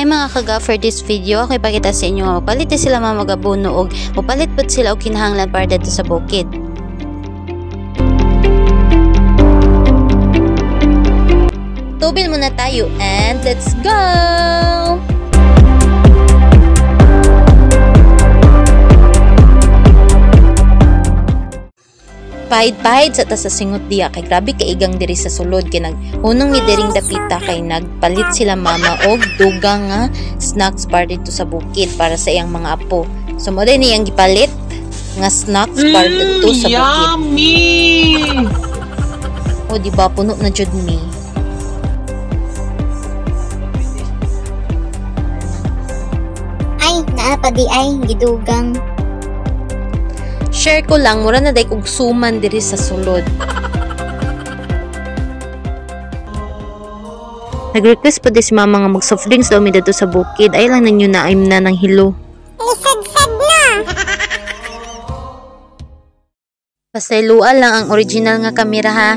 Hi mga kaga, for this video ako ipakita sa inyo nga mapalit sila mga magabuno og mapalit pud sila og kinahanglan para dito sa bukid. Tubil muna tayo and let's go! Pahid-pahid sa sa singot diya kay grabe kaigang diri sa sulod kay unong ni diring dapita kay nagpalit sila mama og dugang nga snacks para dito sa bukid para sa iyang mga apo. So mo din niyang gipalit nga snacks para dito sa bukid. Yummy! O di ba puno na jud mi. Ay, naa pa di ay gidugang. Share ko lang, mura na day kog suman diri sa sulod. Nag-request pa si mama nga mag-soft drinks daw mi dito sa bukid. Ay lang ninyo na aim na ng hilo. Lisad-sad na! Pasayloan lang ang original nga kamera ha.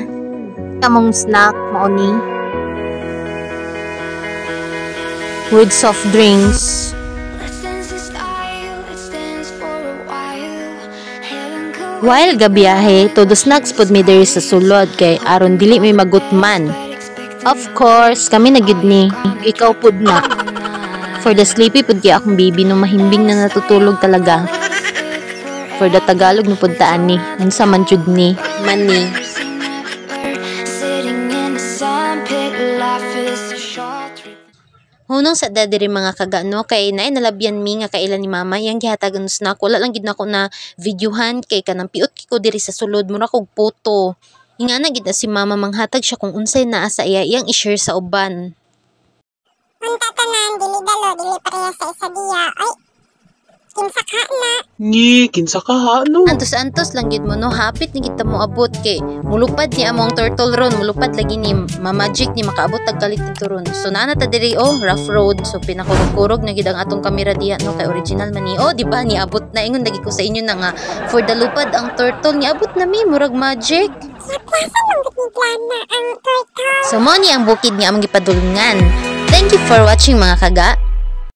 Kamong snack, mauni. With soft drinks. While gabiyahe, todo snacks pod mi diri sa sulod kay aron dili may magutman. Of course, kami nagyud ni. Ikaw pod na. For the sleepy pod kay akong baby no mahimbing na natutulog talaga. For the Tagalog no pod taan ni. Unsa man jud ni? Mani. Hunong sa dadiri mga kagano kay naay nalabyan mi nga kailan ni mama yang gihatagan ng snack wala lang gid nako na videohan kay kanang piot ko diri sa sulod mura kog photo. Inga na gid si mama manghatag siya kung unsay naa sa iya iyang i-share sa uban. Unta tanan dili dalo dili pareha sa isa diya. Ay, kinsa ka na? Ngi, kinsa ka ha no? Antos-antos lang gid mo no hapit ni kita mo abot kay mulupad ni among turtle ron mulupad lagi ni Magic ni makaabot tag kalit dito ron. So naa na ta diri rough road so pinakurog-kurog na gid ang atong kamera diha no kay original man ni di ba ni abot na ingon lagi ko sa inyo na nga for the lupad ang turtle ni abot na mi murag Magic. Klase lang gitlan na ang turtle. So mo ni ang bukid nga among gipadulungan. Thank you for watching mga kaga.